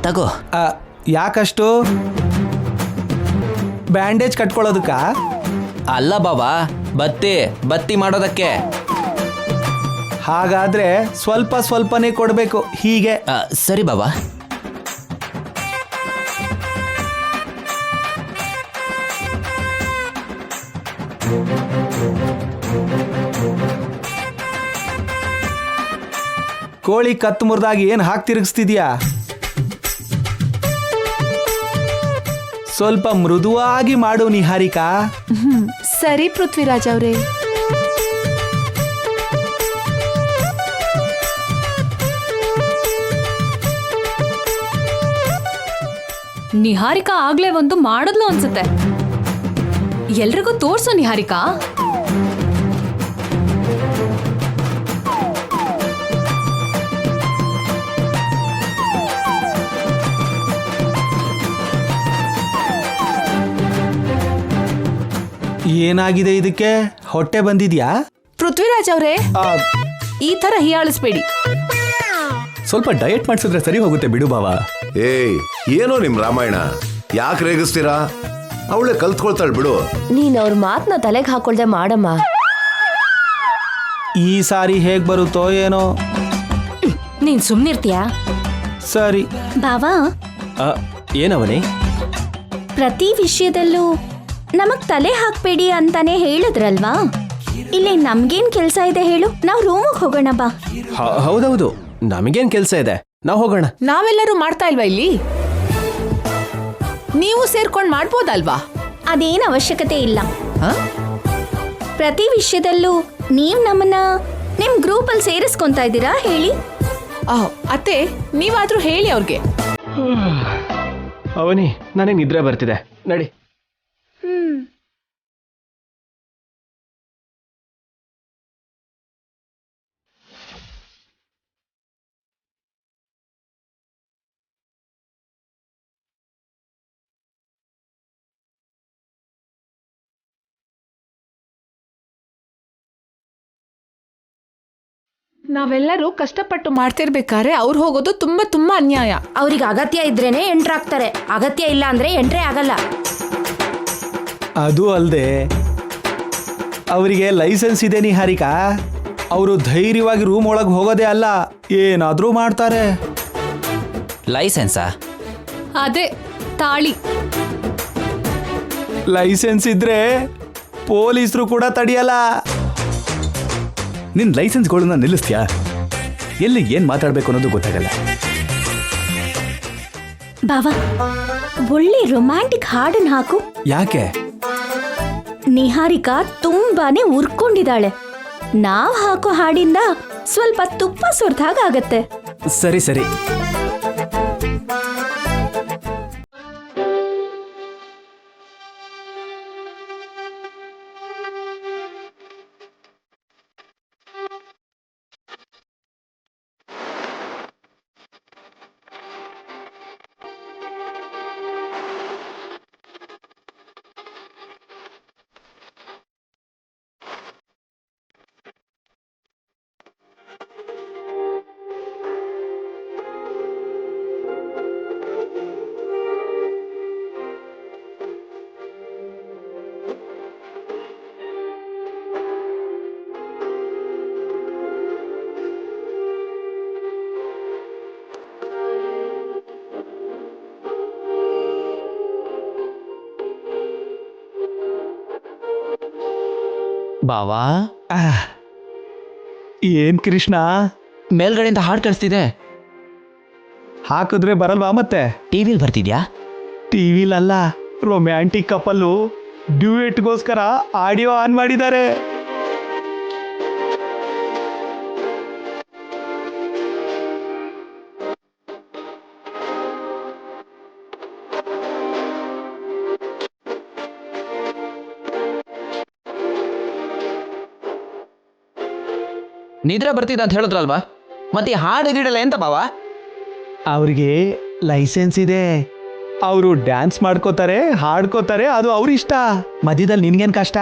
ತಗೋ. ಯಾಕಷ್ಟು? ಬ್ಯಾಂಡೇಜ್ ಕಟ್ಕೊಳ್ಳೋದಕ್ಕ? ಅಲ್ಲ ಬಾಬಾ, ಬತ್ತಿ ಮಾಡೋದಕ್ಕೆ. ಹಾಗಾದ್ರೆ ಸ್ವಲ್ಪ ಸ್ವಲ್ಪನೇ ಕೊಡಬೇಕು. ಹೀಗೆ. ಸರಿ ಬಾಬಾ. ಕೋಳಿ ಕತ್ತು ಮುರಿದಾಗಿ ಏನು ಹಾಕಿ ತಿರುಗಿಸ್ತಿದ್ಯಾ? ಸ್ವಲ್ಪ ಮೃದುವಾಗಿ ಮಾಡು ನಿಹಾರಿಕಾ. ಸರಿ ಪೃಥ್ವಿರಾಜ್ ಅವರೇ. ನಿಹಾರಿಕಾ ಆಗ್ಲೇ ಒಂದು ಮಾಡಿದ್ಲು ಅನ್ಸುತ್ತೆ. ಎಲ್ರಿಗೂ ತೋರ್ಸು ನಿಹಾರಿಕಾ. ಏನಾಗಿದೆ ಇದಕ್ಕೆ? ಹೊಟ್ಟೆ ಬಂದಿದ್ಯಾ? ಪೃಥ್ವಿರಾಜ್ ಅವರೇ, ಈ ತರ ಹೀಯಾಳಿಸ್ಬೇಡಿ. ಸ್ವಲ್ಪ ಡಯಟ್ ಮಾಡಿಸಿದ್ರೆ ಸರಿ ಹೋಗುತ್ತೆ ಬಿಡು ಬಾವ. ಏಯ್, ಏನೋ ನಿಮ್ ರಾಮಾಯಣ, ಯಾಕೆ ರೇಗಿಸ್ತೀರಾ? ಅವಳೆ ಕಲ್ತ್ಕೊಳ್ತಾಳೆ ಬಿಡು. ನೀನ್ ಅವ್ರ ಮಾತನ್ನ ತಲೆಗೆ ಹಾಕೊಳ್ದೆ ಮಾಡಮ್ಮ. ಈ ಸಾರಿ ಹೇಗ್ ಬರುತ್ತೋ ಏನೋ. ನೀನ್ ಸುಮ್ನಿರ್ತೀಯಾ? ಸರಿ ಬಾವಾ, ಏನವನೇ? ಪ್ರತಿ ವಿಷಯದಲ್ಲೂ ನಮಗ್ ತಲೆ ಹಾಕ್ಬೇಡಿ ಅಂತಾನೆ ಹೇಳಿದ್ರಲ್ವಾ? ಇಲ್ಲಿ ನಮ್ಗೇನ್ ಕೆಲ್ಸ ಇದೆ ಹೇಳು? ನಾವ್ ರೂಮಿಗೆ ಹೋಗೋಣ ಬಾ. ಹೌದೌದು, ನಮಗೇನ್ ಕೆಲ್ಸ ಇದೆ, ನಾವ್ ಹೋಗೋಣ. ನಾವೆಲ್ಲರೂ ಮಾಡ್ತಾ ಇಲ್ವಾ ಇಲ್ಲಿ? ನೀವು ಸೇರ್ಕೊಂಡ್ ಮಾಡ್ಬೋದಲ್ವಾ? ಅದೇನ್ ಅವಶ್ಯಕತೆ ಇಲ್ಲ. ಪ್ರತಿ ವಿಷಯದಲ್ಲೂ ನೀವ್ ನಮ್ಮನ್ನ ನಿಮ್ ಗ್ರೂಪ್ ಅಲ್ಲಿ ಸೇರಿಸ್ಕೊಂತಾ ಇದ್ದೀರಾ ಹೇಳಿ? ಅತ್ತೆ, ನೀವಾದ್ರೂ ಹೇಳಿ ಅವ್ರಿಗೆ. ಅವನಿ, ನನಗೆ ನಿದ್ರೆ ಬರ್ತಿದೆ, ನಡಿ. ನಾವೆಲ್ಲರೂ ಕಷ್ಟಪಟ್ಟು ಮಾಡ್ತಿರ್ಬೇಕಾದ್ರೆ ಅವ್ರು ಹೋಗೋದು ತುಂಬಾ ತುಂಬಾ ಅನ್ಯಾಯ. ಅವ್ರಿಗೆ ಅಗತ್ಯ ಇದ್ರೇನೆ ಎಂಟ್ರಾಗ್ತಾರೆ, ಅಗತ್ಯ ಇಲ್ಲ ಅಂದ್ರೆ ಎಂಟ್ರೇ ಆಗಲ್ಲ. ಅದು ಅಲ್ಲದೆ ಅವರಿಗೆ ಲೈಸೆನ್ಸ್ ಇದೆ ನಿಹಾರಿಕಾ. ಅವರು ಧೈರ್ಯವಾಗಿ ರೂಮ್ ಒಳಗೆ ಹೋಗೋದೇ ಅಲ್ಲ, ಏನಾದ್ರೂ ಮಾಡ್ತಾರೆ. ಲೈಸೆನ್ಸಾ? ಅದೇ ತಾಳಿ. ಲೈಸೆನ್ಸ್ ಇದ್ರೆ ಪೊಲೀಸರು ಕೂಡ ತಡೆಯಲ್ಲ. ನಿನ್ ಲೈಸೆನ್ಸ್ಗಳನ್ನ ನಿಲ್ಲಿಸ್ತೀಯಾ? ಎಲ್ಲಿ ಏನ್ ಮಾತಾಡ್ಬೇಕು ಅನ್ನೋದು ಗೊತ್ತಾಗಲ್ಲ. ಬಾವಾ, ಒಳ್ಳೆ ರೊಮ್ಯಾಂಟಿಕ್ ಹಾಡನ್ ಹಾಕು. ಯಾಕೆ? ನಿಹಾರಿಕಾ ತುಂಬಾನೇ ಉರ್ಕೊಂಡಿದ್ದಾಳೆ. ನಾವ್ ಹಾಕೋ ಹಾಡಿಂದ ಸ್ವಲ್ಪ ತುಪ್ಪ ಸುರಿದಾಗ ಆಗತ್ತೆ. ಸರಿ ಸರಿ. ಬಾವಾ, ಏನ್ ಕೃಷ್ಣ, ಮೇಲ್ಗಡೆಯಿಂದ ಹಾಡು ಕಳಿಸ್ತಿದೆ. ಹಾಕಿದ್ರೆ ಬರಲ್ವಾ ಮತ್ತೆ? ಟಿವಿಲ್ ಬರ್ತಿದ್ಯಾ? ಟಿವಿಲಲ್ಲ, ರೊಮ್ಯಾಂಟಿಕ್ ಕಪಲ್ಲು ಡ್ಯೂಯೆಟ್ಗೋಸ್ಕರ ಆಡಿಯೋ ಆನ್ ಮಾಡಿದ್ದಾರೆ. ನಿದ್ರೆ ಬರ್ತಿದ್ದ ಅಂತ ಹೇಳಿದ್ರಲ್ವಾ, ಮತ್ತೆ ಹಾಡು ಗಿಡಲ್ಲ ಎಂತ ಬಾವಾ? ಅವ್ರಿಗೆ ಲೈಸೆನ್ಸ್ ಇದೆ, ಅವರು ಡ್ಯಾನ್ಸ್ ಮಾಡ್ಕೋತಾರೆ, ಹಾಡ್ಕೋತಾರೆ, ಅದು ಅವ್ರ ಇಷ್ಟ. ಮಧ್ಯದಲ್ಲಿ ನಿನ್ಗೇನ್ ಕಷ್ಟ?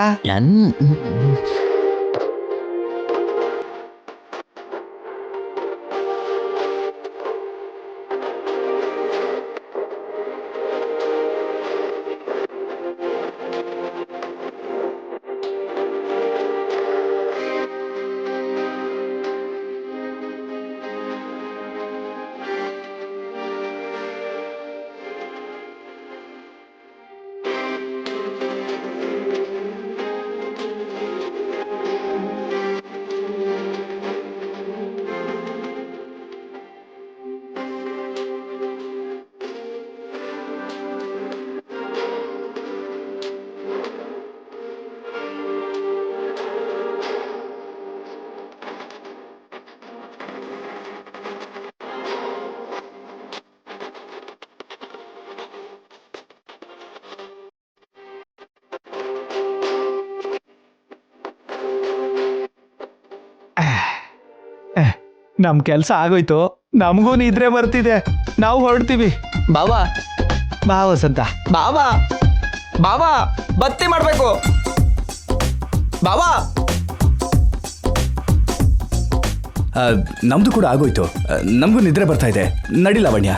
ನಮ್ ಕೆಲ್ಸ ಆಗೋಯ್ತು, ನಮಗೂ ನಿದ್ರೆ ಬರ್ತಿದೆ, ನಾವು ಹೊರಡ್ತೀವಿ. ಬಾವಾ ಬಾ ವಸಂತ. ಬಾವಾ ಬಾವಾ ಬತ್ತಿ ಮಾಡ್ಬೇಕು ಬಾವಾ. ನಮ್ದು ಕೂಡ ಆಗೋಯ್ತು, ನಮಗೂ ನಿದ್ರೆ ಬರ್ತಾ ಇದೆ. ನಡಿ ಲಾವಣ್ಯ.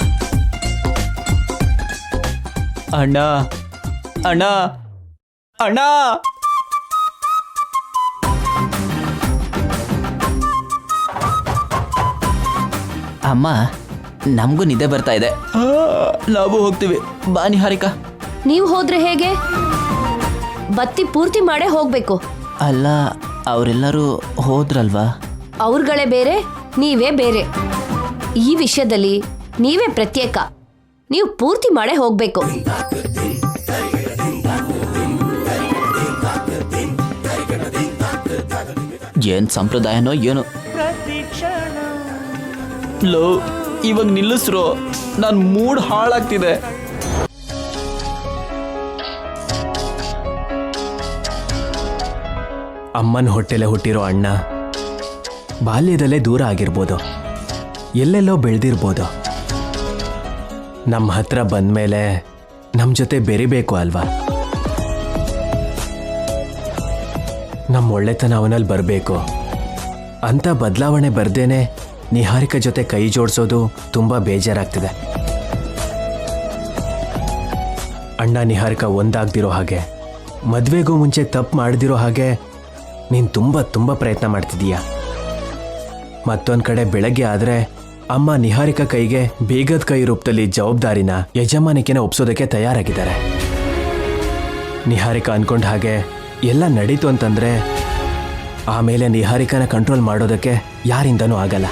ಅಣ್ಣ ಅಣ್ಣ ಅಣ್ಣ. ಅಮ್ಮ ನಮಗೂ ನಿದ್ದೆ ಬರ್ತಾ ಇದೆ, ನಾವು ಹೋಗ್ತೀವಿ. ಬಾ ನಿಹಾರಿಕಾ. ನೀವು ಹೋದ್ರೆ ಹೇಗೆ? ಬತ್ತಿ ಪೂರ್ತಿ ಮಾಡೇ ಹೋಗ್ಬೇಕು. ಅಲ್ಲ ಅವರೆಲ್ಲರೂ ಹೋದ್ರಲ್ವಾ? ಅವ್ರುಗಳೇ ಬೇರೆ, ನೀವೇ ಬೇರೆ. ಈ ವಿಷಯದಲ್ಲಿ ನೀವೇ ಪ್ರತ್ಯೇಕ. ನೀವು ಪೂರ್ತಿ ಮಾಡೇ ಹೋಗ್ಬೇಕು. ಏನ್ ಸಂಪ್ರದಾಯನೋ ಏನೋ. ಲೋ ಇವಾಗ ನಿಲ್ಲಿಸ್ರು, ನನ್ನ ಮೂಡ್ ಹಾಳಾಗ್ತಿದೆ. ಅಮ್ಮನ ಹೊಟ್ಟೆಲೆ ಹುಟ್ಟಿರೋ ಅಣ್ಣ ಬಾಲ್ಯದಲ್ಲೇ ದೂರ ಆಗಿರ್ಬೋದು, ಎಲ್ಲೆಲ್ಲೋ ಬೆಳೆದಿರ್ಬೋದು. ನಮ್ಮ ಹತ್ರ ಬಂದ್ಮೇಲೆ ನಮ್ಮ ಜೊತೆ ಬೆರಿಬೇಕು ಅಲ್ವಾ? ನಮ್ಮ ಒಳ್ಳೆತನ ಅವನಲ್ಲಿ ಬರಬೇಕು ಅಂತ ಬದಲಾವಣೆ ಬರ್ದೇನೆ ನಿಹಾರಿಕಾ ಜೊತೆ ಕೈ ಜೋಡಿಸೋದು ತುಂಬ ಬೇಜಾರಾಗ್ತಿದೆ. ಅಣ್ಣ ನಿಹಾರಿಕಾ ಒಂದಾಗ್ದಿರೋ ಹಾಗೆ, ಮದುವೆಗೂ ಮುಂಚೆ ತಪ್ಪು ಮಾಡದಿರೋ ಹಾಗೆ ನೀನು ತುಂಬ ಪ್ರಯತ್ನ ಮಾಡ್ತಿದೀಯ. ಮತ್ತೊಂದು ಕಡೆ ಬೆಳಗ್ಗೆ ಆದರೆ ಅಮ್ಮ ನಿಹಾರಿಕಾ ಕೈಗೆ ಬೇಗದ ಕೈ ರೂಪದಲ್ಲಿ ಜವಾಬ್ದಾರಿನ ಯಜಮಾನಿಕೆನ ಒಪ್ಸೋದಕ್ಕೆ ತಯಾರಾಗಿದ್ದಾರೆ. ನಿಹಾರಿಕಾ ಅನ್ಕೊಂಡ ಹಾಗೆ ಎಲ್ಲ ನಡೀತು ಅಂತಂದರೆ ಆಮೇಲೆ ನಿಹಾರಿಕಾನ ಕಂಟ್ರೋಲ್ ಮಾಡೋದಕ್ಕೆ ಯಾರಿಂದನೂ ಆಗಲ್ಲ.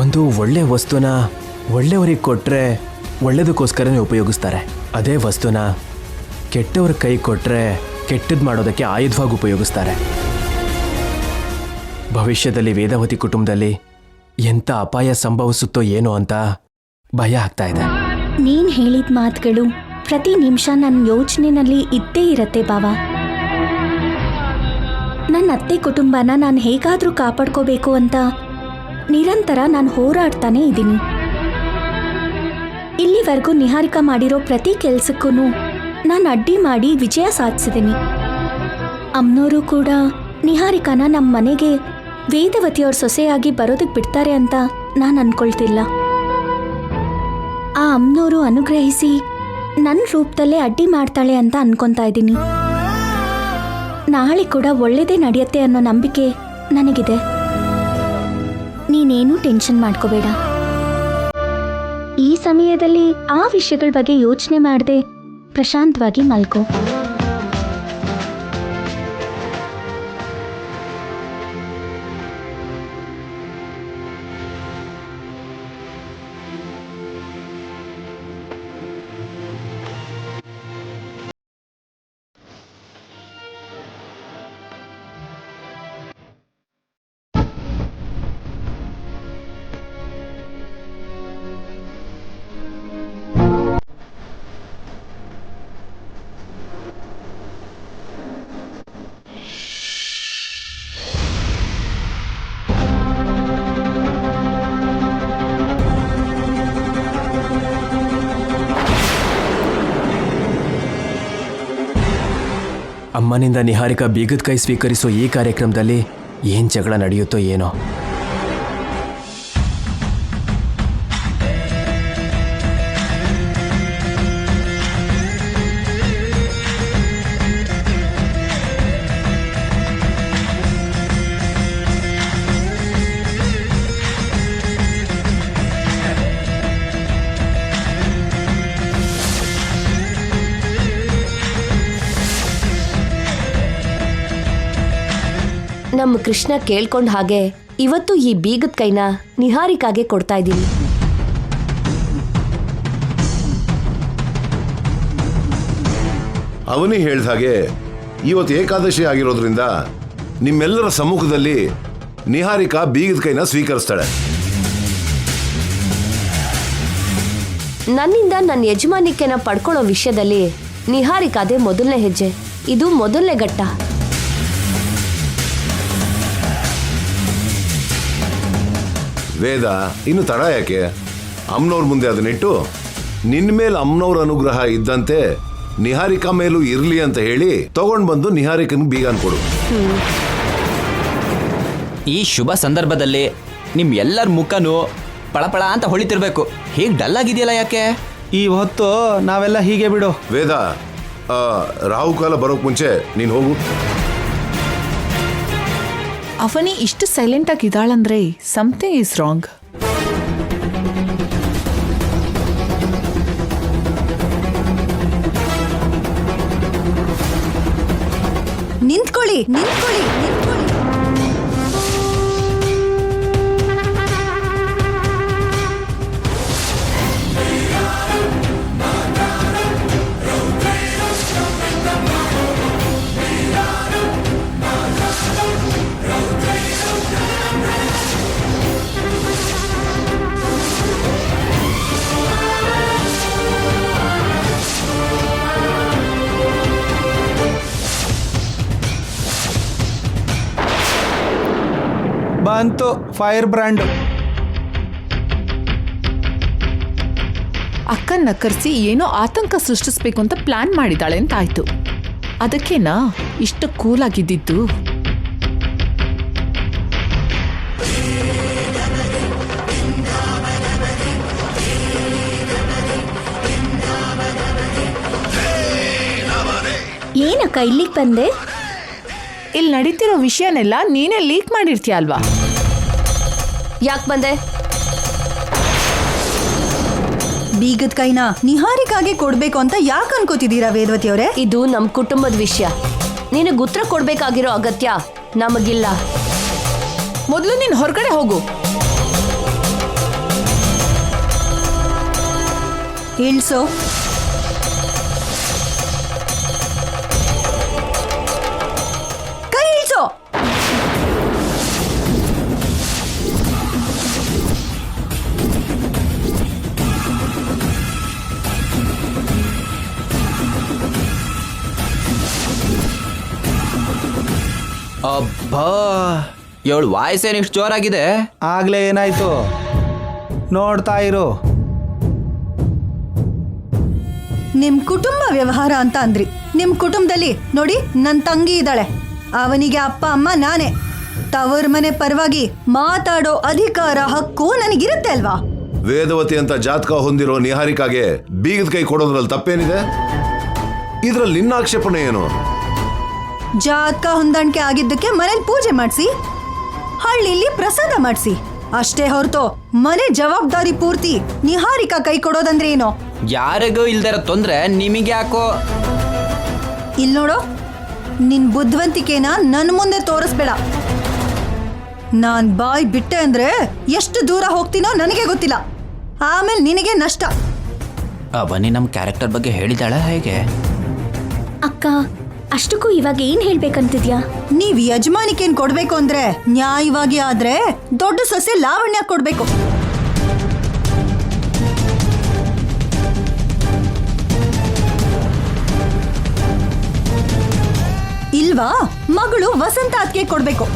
ಒಂದು ಒಳ್ಳೆ ವಸ್ತುನ ಒಳ್ಳೆಯವ್ರಿಗೆ ಕೊಟ್ಟರೆ ಒಳ್ಳೆಯದಕ್ಕೋಸ್ಕರನೇ ಉಪಯೋಗಿಸ್ತಾರೆ. ಅದೇ ವಸ್ತುನ ಕೆಟ್ಟವ್ರ ಕೈ ಕೊಟ್ಟರೆ ಕೆಟ್ಟದ್ದು ಮಾಡೋದಕ್ಕೆ ಆಯುಧವಾಗಿ ಉಪಯೋಗಿಸ್ತಾರೆ. ಭವಿಷ್ಯದಲ್ಲಿ ವೇದಾವತಿ ಕುಟುಂಬದಲ್ಲಿ ಎಂಥ ಅಪಾಯ ಸಂಭವಿಸುತ್ತೋ ಏನೋ ಅಂತ ಭಯ ಆಗ್ತಾ ಇದೆ. ನೀನ್ ಹೇಳಿದ ಮಾತುಗಳು ಪ್ರತಿ ನಿಮಿಷ ನನ್ನ ಯೋಚನೆಯಲ್ಲಿ ಇದ್ದೇ ಇರತ್ತೆ ಬಾವ. ನನ್ನ ಅತ್ತೆ ಕುಟುಂಬನ ನಾನು ಹೇಗಾದರೂ ಕಾಪಾಡ್ಕೋಬೇಕು ಅಂತ ನಿರಂತರ ನಾನು ಹೋರಾಡ್ತಾನೆ ಇದ್ದೀನಿ. ಇಲ್ಲಿವರೆಗೂ ನಿಹಾರಿಕಾ ಮಾಡಿರೋ ಪ್ರತಿ ಕೆಲಸಕ್ಕೂ ನಾನು ಅಡ್ಡಿ ಮಾಡಿ ವಿಜಯ ಸಾಧಿಸಿದ್ದೀನಿ. ಅಮ್ನೋರು ಕೂಡ ನಿಹಾರಿಕಾನ ನಮ್ಮ ಮನೆಗೆ ವೇದವತಿಯವ್ರ ಸೊಸೆಯಾಗಿ ಬರೋದಕ್ಕೆ ಬಿಡ್ತಾರೆ ಅಂತ ನಾನು ಅನ್ಕೊಳ್ತಿಲ್ಲ. ಆ ಅಮ್ನೋರು ಅನುಗ್ರಹಿಸಿ ನನ್ನ ರೂಪದಲ್ಲೇ ಅಡ್ಡಿ ಮಾಡ್ತಾಳೆ ಅಂತ ಅನ್ಕೊತಾ ಇದ್ದೀನಿ. ನಾಳೆ ಕೂಡ ಒಳ್ಳೆಯದೇ ನಡೆಯುತ್ತೆ ಅನ್ನೋ ನಂಬಿಕೆ ನನಗಿದೆ. ನೀನೇನೂ ಟೆನ್ಷನ್ ಮಾಡ್ಕೋಬೇಡ. ಈ ಸಮಯದಲ್ಲಿ ಆ ವಿಷಯಗಳ ಬಗ್ಗೆ ಯೋಚನೆ ಮಾಡದೆ ಪ್ರಶಾಂತವಾಗಿ ಮಲ್ಕೋ. ಅಮ್ಮನಿಂದ ನಿಹಾರಿಕಾ ಬೀಗದ ಕೈ ಸ್ವೀಕರಿಸೋ ಈ ಕಾರ್ಯಕ್ರಮದಲ್ಲಿ ಏನು ಜಗಳ ನಡೆಯುತ್ತೋ ಏನೋ. ನಮ್ಮ ಕೃಷ್ಣ ಕೇಳ್ಕೊಂಡ ಹಾಗೆ ಇವತ್ತು ಈ ಬೀಗದ ಕೈನ ನಿಹಾರಿಕಾಗೆ ಕೊಡ್ತಾ ಇದ್ದೀನಿ. ಅವನೇ ಹೇಳ್ದ ಹಾಗೆ ಇವತ್ತು ಏಕಾದಶಿ ಆಗಿರೋದ್ರಿಂದ ನಿಮ್ಮೆಲ್ಲರ ಸಮ್ಮುಖದಲ್ಲಿ ನಿಹಾರಿಕಾ ಬೀಗದ ಕೈನ ಸ್ವೀಕರಿಸ್ತಾಳೆ. ನನ್ನಿಂದ ನನ್ನ ಯಜಮಾನಿಕೆನ ಪಡ್ಕೊಳ್ಳೋ ವಿಷಯದಲ್ಲಿ ನಿಹಾರಿಕಾದೆ ಮೊದಲನೇ ಹೆಜ್ಜೆ. ಇದು ಮೊದಲನೇ ಘಟ್ಟ. ವೇದ, ಇನ್ನು ತಡ ಯಾಕೆ? ಅಮ್ಮನವ್ರ ಮುಂದೆ ಅದನ್ನಿಟ್ಟು ನಿನ್ನ ಮೇಲೆ ಅಮ್ಮನವ್ರ ಅನುಗ್ರಹ ಇದ್ದಂತೆ ನಿಹಾರಿಕಾ ಮೇಲೂ ಇರ್ಲಿ ಅಂತ ಹೇಳಿ ತಗೊಂಡ್ ಬಂದು ನಿಹಾರಿಕನ್ ಬೀಗ ಕೊಡು. ಈ ಶುಭ ಸಂದರ್ಭದಲ್ಲಿ ನಿಮ್ ಎಲ್ಲರ ಮುಖನೂ ಪಳಪಳ ಅಂತ ಹೊಳಿತಿರ್ಬೇಕು. ಹೀಗೆ ಡಲ್ ಆಗಿದೆಯಲ್ಲ ಯಾಕೆ? ಈ ಹೊತ್ತು ನಾವೆಲ್ಲ ಹೀಗೆ ಬಿಡು. ವೇದ, ರಾಹುಕಾಲ ಬರೋಕ್ ಮುಂಚೆ ನೀನು ಹೋಗು. ಅವನಿ ಇಷ್ಟು ಸೈಲೆಂಟ್ ಆಗಿದ್ದಾಳಂದ್ರೆ ಸಮಥಿಂಗ್ ಈಸ್ ರಾಂಗ್. ನಿಂತ್ಕೊಳ್ಳಿ ನಿಂತ್ಕೊಳ್ಳಿ ನಿಂತ್ಕೊಳ್ಳಿ. ಬಂತು ಫೈರ್ ಬ್ರ್ಯಾಂಡ್. ಅಕ್ಕನ್ನ ಕರೆಸಿ ಏನೋ ಆತಂಕ ಸೃಷ್ಟಿಸ್ಬೇಕು ಅಂತ ಪ್ಲಾನ್ ಮಾಡಿದಾಳೆ ಅಂತ ಆಯ್ತು. ಅದಕ್ಕೇನಾ ಇಷ್ಟು ಕೂಲ್ ಆಗಿದ್ದಿದ್ದು? ಏನಕ್ಕ ಇಲ್ಲಿಗೆ ಬಂದೆ? ಇಲ್ಲಿ ನಡೀತಿರೋ ವಿಷಯನೆಲ್ಲ ನೀನೇ ಲೀಕ್ ಮಾಡಿರ್ತೀಯ ಅಲ್ವಾ? ಯಾಕೆ ಬಂದೆ? ಬೀಗದ ಕೈನ ನಿಹಾರಿಕಾಗೆ ಕೊಡ್ಬೇಕು ಅಂತ ಯಾಕೆ ಅನ್ಕೋತಿದ್ದೀರಾ ವೇದವತಿ ಅವರೇ? ಇದು ನಮ್ ಕುಟುಂಬದ ವಿಷಯ. ನಿನಗೆ ಉತ್ತರ ಕೊಡ್ಬೇಕಾಗಿರೋ ಅಗತ್ಯ ನಮಗಿಲ್ಲ. ಮೊದಲು ನೀನು ಹೊರಗಡೆ ಹೋಗು. ಇಳ್ಸೋ. ಕೈ ಇಳ್ಸೋ. ಅಬ್ಬಾ, ಇವಳು ವಾಯ್ಸ್ ಏನು ಇಷ್ಟು ಜೋರಾಗಿದೆ? ಆಗ್ಲೇ ಏನಾಯ್ತು ನೋಡ್ತಾ ಇರು. ನಿಮ್ ಕುಟುಂಬ ವ್ಯವಹಾರ ಅಂತ ಅಂದ್ರಿ. ನಿಮ್ ಕುಟುಂಬದಲ್ಲಿ ನೋಡಿ, ನನ್ ತಂಗಿ ಇದ್ದಾಳೆ. ಅವನಿಗೆ ಅಪ್ಪ ಅಮ್ಮ ನಾನೇ. ತವರ್ ಮನೆ ಪರವಾಗಿ ಮಾತಾಡೋ ಅಧಿಕಾರ ಹಕ್ಕು ನನಗಿರುತ್ತೆ ಅಲ್ವಾ? ವೇದವತಿ ಅಂತ ಜಾತಕ ಹೊಂದಿರೋ ನಿಹಾರಿಕಾಗೆ ಬೀಗದ ಕೈ ಕೊಡೋದ್ರಲ್ಲಿ ತಪ್ಪೇನಿದೆ? ಇದ್ರಲ್ಲಿ ನಿನ್ನ ಆಕ್ಷೇಪಣೆ ಏನು? ಜಾತಕ ಹೊಂದಾಣಿಕೆ ಆಗಿದ್ದಕ್ಕೆ ಮನೇಲಿ ಪೂಜೆ ಮಾಡಿಸಿ, ಹಳ್ಳಿಲಿ ಪ್ರಸಾದ ಮಾಡಿಸಿ, ಅಷ್ಟೇ ಹೊರತು ಮನೆ ಜವಾಬ್ದಾರಿ ಪೂರ್ತಿ ನಿಹಾರಿಕಾ ಕೈ ಕೊಡೋದಂದ್ರೆ ಏನೋ? ಯಾರಿಗೂ ಇಲ್ದಿರೋ ತೊಂದ್ರೆ ನಿಮಗೆ ಯಾಕೋ? ಇಲ್ಲಿ ನೋಡೋ, ನಿನ್ ಬುದ್ಧಿವಂತಿಕೆನ ನನ್ನ ಮುಂದೆ ತೋರಿಸ್ಬೇಡ. ನಾನ್ ಬಾಯ್ ಬಿಟ್ಟೆ ಅಂದ್ರೆ ಎಷ್ಟು ದೂರ ಹೋಗ್ತೀನೋ ನನಗೆ ಗೊತ್ತಿಲ್ಲ. ಆಮೇಲೆ ನಿನಗೆ ನಷ್ಟ. ಅವನಿ ನಮ್ಮ ಕ್ಯಾರೆಕ್ಟರ್ ಬಗ್ಗೆ ಹೇಳಿದಾಳ ಹೇಗೆ? ಅಕ್ಕ, ಅಷ್ಟಕ್ಕೂ ಇವಾಗ ಏನ್ ಹೇಳ್ಬೇಕಂತಿದ್ಯಾ? ನೀವ್ ಯಜಮಾನಿಕೇನ್ ಕೊಡ್ಬೇಕು ಅಂದ್ರೆ ನ್ಯಾಯವಾಗಿ ಆದ್ರೆ ದೊಡ್ಡ ಸೊಸೆ ಲಾವಣ್ಯ ಕೊಡ್ಬೇಕು. ಇಲ್ವಾ? ಮಗಳು ವಸಂತ ಅತ್ಗೆ ಕೊಡ್ಬೇಕು.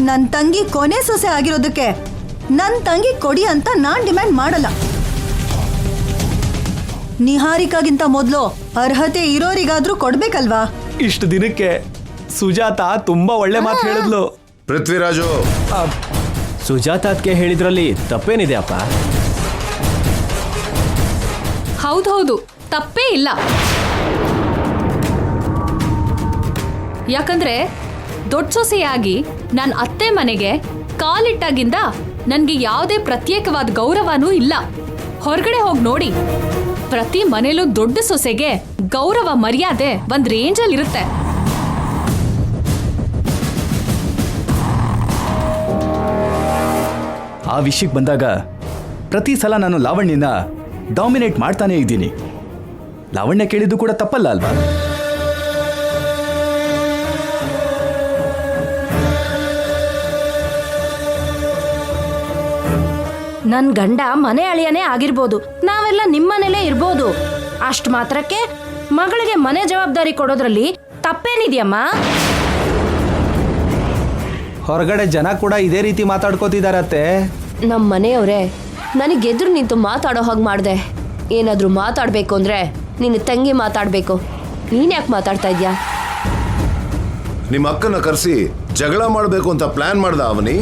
ನನ್ ತಂಗಿ ಕೊನೆ ಸೊಸೆ ಆಗಿರೋದಕ್ಕೆ ನನ್ ತಂಗಿ ಕೊಡಿ ಅಂತ ನಾನ್ ಡಿಮ್ಯಾಂಡ್ ಮಾಡಲ್ಲ. ನಿಹಾರಿಕಾಗಿಂತ ಮೊದಲು ಅರ್ಹತೆ ಇರೋರಿಗಾದ್ರೂ ಕೊಡ್ಬೇಕಲ್ವಾ? ಇಷ್ಟು ದಿನಕ್ಕೆ ಸುಜಾತ ತುಂಬಾ ಒಳ್ಳೆ ಮಾತು ಹೇಳಿದ್ಲು. ಪೃಥ್ವಿರಾಜು, ಸುಜಾತಾತ್ಗೆ ಹೇಳಿದ್ರಲ್ಲಿ ತಪ್ಪೇನಿದೆ ಅಪ್ಪ? ಹೌದೌದು, ತಪ್ಪೇ ಇಲ್ಲ. ಯಾಕಂದ್ರೆ ದೊಡ್ಡ ಸೊಸೆಯಾಗಿ ನನ್ನ ಅತ್ತೆ ಮನೆಗೆ ಕಾಲಿಟ್ಟಾಗಿಂದ ನನಗೆ ಯಾವುದೇ ಪ್ರತ್ಯೇಕವಾದ ಗೌರವನೂ ಇಲ್ಲ. ಹೊರಗಡೆ ಹೋಗಿ ನೋಡಿ, ಪ್ರತಿ ಮನೇಲೂ ದೊಡ್ಡ ಸೊಸೆಗೆ ಗೌರವ ಮರ್ಯಾದೆ ಒಂದ್ ರೇಂಜಲ್ಲಿ ಇರುತ್ತೆ. ಆ ವಿಷಯಕ್ಕೆ ಬಂದಾಗ ಪ್ರತಿ ಸಲ ನಾನು ಲಾವಣ್ಯನ ಡಾಮಿನೇಟ್ ಮಾಡ್ತಾನೇ ಇದ್ದೀನಿ. ಲಾವಣ್ಯ ಕೇಳಿದ್ದು ಕೂಡ ತಪ್ಪಲ್ಲ ಅಲ್ವಾ? ನನ್ ಗಂಡ ಮನೆ ಅಳಿಯನೇ ಆಗಿರ್ಬೋದು, ನಾವೆಲ್ಲ ನಿಮ್ಮನೇಲೇ ಇರ್ಬೋದು. ಅಷ್ಟು ಮಾತ್ರಕ್ಕೆ ಮಗಳಿಗೆ ಮನೆ ಜವಾಬ್ದಾರಿ ಕೊಡೋದ್ರಲ್ಲಿ ತಪ್ಪೇನಿದೆಯಮ್ಮ? ಹೊರಗಡೆ ಜನ ಕೂಡ ಇದೇ ರೀತಿ ಮಾತಾಡ್ಕೋತಿದಾರತ್ತೆ. ನಮ್ಮ ಮನೆಯವರೇ ನನಗೆ ಎದುರು ನಿಂತು ಮಾತಾಡೋ ಹಾಗೆ ಮಾಡಿದೆ. ಏನಾದರೂ ಮಾತಾಡಬೇಕು ಅಂದರೆ ನಿನ್ನ ತಂಗಿ ಮಾತಾಡಬೇಕು. ನೀನು ಯಾಕೆ ಮಾತಾಡ್ತಾ ಇದೆಯಾ? ನಿಮ್ಮ ಅಕ್ಕನ ಕರೆಸಿ ಜಗಳ ಮಾಡಬೇಕು ಅಂತ ಪ್ಲಾನ್ ಮಾಡ್ದ ಅವನಿ.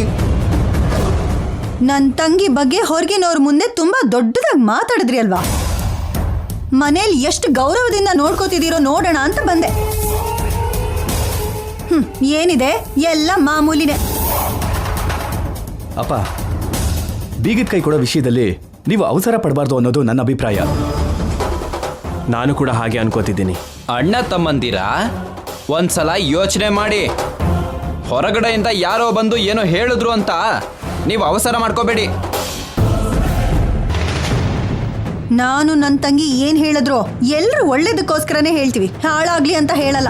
ನನ್ನ ತಂಗಿ ಬಗ್ಗೆ ಹೊರಗಿನವ್ರ ಮುಂದೆ ತುಂಬಾ ದೊಡ್ಡದಾಗಿ ಮಾತಾಡಿದ್ರಿ ಅಲ್ವಾ? ಮನೇಲಿ ಎಷ್ಟು ಗೌರವದಿಂದ ನೋಡ್ಕೋತಿದ್ದೀರೋ ನೋಡೋಣ ಅಂತ ಬಂದೆ. ಏನಿದೆ, ಎಲ್ಲ ಮಾಮೂಲಿನೇ. ಅಪ್ಪ, ಬೀಗದ ಕೈ ಕೊಡೋ ವಿಷಯದಲ್ಲಿ ನೀವು ಅವಸರ ಪಡಬಾರ್ದು ಅನ್ನೋದು ನನ್ನ ಅಭಿಪ್ರಾಯ. ನಾನು ಕೂಡ ಹಾಗೆ ಅನ್ಕೋತಿದ್ದೀನಿ. ಅಣ್ಣ ತಮ್ಮಂದಿರ ಒಂದ್ಸಲ ಯೋಚನೆ ಮಾಡಿ. ಹೊರಗಡೆಯಿಂದ ಯಾರೋ ಬಂದು ಏನೋ ಹೇಳಿದ್ರು ಅಂತ ನೀವು ಅವಸರ ಮಾಡ್ಕೋಬೇಡಿ. ನಾನು ನನ್ನ ತಂಗಿ ಏನ್ ಹೇಳಿದ್ರು ಎಲ್ಲರೂ ಒಳ್ಳೇದಕ್ಕೋಸ್ಕರನೇ ಹೇಳ್ತೀವಿ, ಹಾಳಾಗ್ಲಿ ಅಂತ ಹೇಳಲ್ಲ.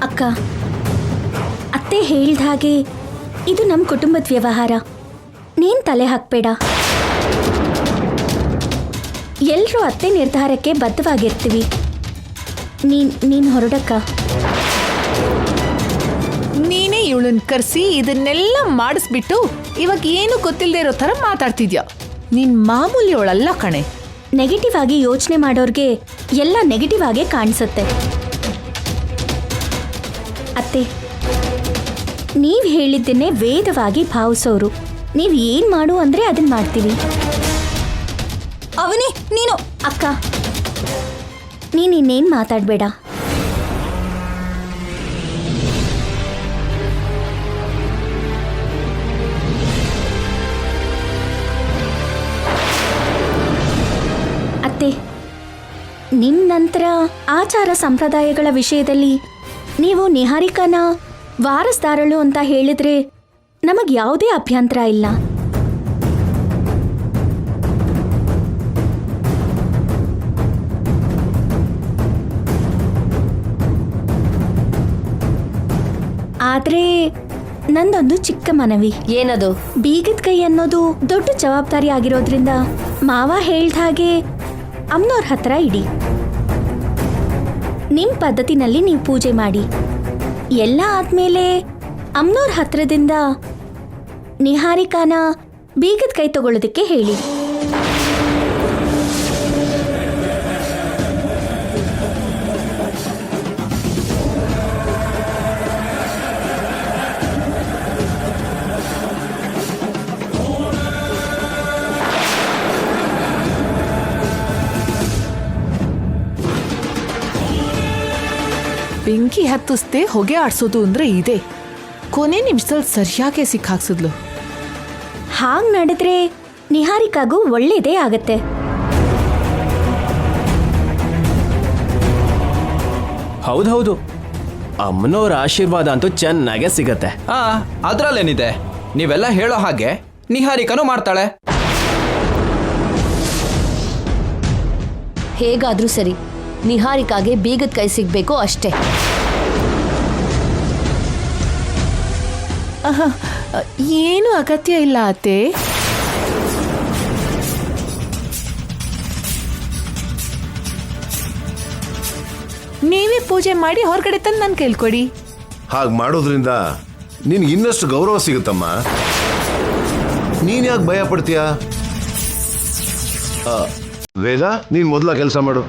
ಅಕ್ಕ, ಅತ್ತೆ ಹೇಳ್ದ ಹಾಗೆ ಇದು ನಮ್ಮ ಕುಟುಂಬದ ವ್ಯವಹಾರ. ನೀನ್ ತಲೆ ಹಾಕ್ಬೇಡ. ಎಲ್ಲರೂ ಅತ್ತೆ ನಿರ್ಧಾರಕ್ಕೆ ಬದ್ಧವಾಗಿರ್ತೀವಿ. ನೀನ್ ಹೊರಡಕ್ಕ. ನೀನೇ ಇವಳನ್ನ ಕರೆಸಿ ಇದನ್ನೆಲ್ಲ ಮಾಡಿಸ್ಬಿಟ್ಟು ಇವಾಗ ಏನು ಗೊತ್ತಿಲ್ಲದೆ ಇರೋ ಥರ ಮಾತಾಡ್ತಿದ್ಯಾ. ನೀನ್ ಮಾಮೂಲಿ ಅವಳಲ್ಲ ಕಣೆ. ನೆಗೆಟಿವ್ ಆಗಿ ಯೋಚನೆ ಮಾಡೋರ್ಗೆ ಎಲ್ಲ ನೆಗೆಟಿವ್ ಆಗೇ ಕಾಣಿಸುತ್ತೆ. ಅತ್ತೆ, ನೀವು ಹೇಳಿದ್ದನ್ನೇ ವೇದವಾಗಿ ಭಾವಿಸೋರು. ನೀವು ಏನು ಮಾಡು ಅಂದರೆ ಅದನ್ನ ಮಾಡ್ತೀವಿ. ಅವನಿ, ನೀನು ಅಕ್ಕ, ನೀನೇನು ಮಾತಾಡಬೇಡ. ಅತ್ತೆ, ನಿಮ್ಮ ನಂತರ ಆಚಾರ ಸಂಪ್ರದಾಯಗಳ ವಿಷಯದಲ್ಲಿ ನೀವು ನಿಹಾರಿಕಾನ ವಾರಸ್ದಾರಳು ಅಂತ ಹೇಳಿದ್ರೆ ನಮಗೆ ಯಾವುದೇ ಅಭ್ಯಂತರ ಇಲ್ಲ. ಆದ್ರೆ ನಂದೊಂದು ಚಿಕ್ಕ ಮನವಿ. ಏನದು? ಬೀಗದ ಕೈ ಅನ್ನೋದು ದೊಡ್ಡ ಜವಾಬ್ದಾರಿ ಆಗಿರೋದ್ರಿಂದ ಮಾವ ಹೇಳ್ದ ಹಾಗೆ ಅಮ್ಮನವ್ರ ಹತ್ರ ಇಡಿ. ನಿಮ್ಮ ಪದ್ಧತಿನಲ್ಲಿ ನೀವು ಪೂಜೆ ಮಾಡಿ. ಎಲ್ಲ ಆದ್ಮೇಲೆ ಅಮ್ಮನವ್ರ ಹತ್ರದಿಂದ ನಿಹಾರಿಕಾನ ಬೀಗದ ಕೈ ತಗೊಳ್ಳೋದಕ್ಕೆ ಹೇಳಿ. ಬೆಂಕಿ ಹತ್ತಿಸ್ದೆ ಹೊಗೆ ಆಡ್ಸೋದು ಅಂದ್ರೆ ಇದೆ. ಕೊನೆ ನಿಮಿಷದಲ್ಲಿ ಸರಿಯಾಗಿ ಸಿಕ್ಕಾಕ್ಸಿದ್ಲು. ಹಾಗೆ ನಡೆದ್ರೆ ನಿಹಾರಿಕಾಗೂ ಒಳ್ಳೇದೇ ಆಗತ್ತೆ. ಹೌದೌದು, ಅಮ್ಮನವ್ರ ಆಶೀರ್ವಾದ ಅಂತೂ ಚೆನ್ನಾಗೇ ಸಿಗತ್ತೆ. ಅದ್ರಲ್ಲೇನಿದೆ, ನೀವೆಲ್ಲ ಹೇಳೋ ಹಾಗೆ ನಿಹಾರಿಕನೂ ಮಾಡ್ತಾಳೆ. ಹೇಗಾದ್ರೂ ಸರಿ, ನಿಹಾರಿಕಾಗೆ ಬೀಗದ ಕೈ ಸಿಗ್ಬೇಕು ಅಷ್ಟೇ. ಏನು ಅಗತ್ಯ ಇಲ್ಲ ಅತ್ತೆ. ನೀವೇ ಪೂಜೆ ಮಾಡಿ ಹೊರಗಡೆ ತಂದು ನನ್ನ ಕೇಳ್ಕೊಡಿ. ಹಾಗೆ ಮಾಡೋದ್ರಿಂದ ನಿನ್ಗೆ ಇನ್ನಷ್ಟು ಗೌರವ ಸಿಗುತ್ತಮ್ಮ. ನೀನ್ ಯಾಕೆ ಭಯ ಪಡ್ತೀಯ? ವೇದ, ನೀನ್ ಮೊದಲ ಕೆಲಸ ಮಾಡು.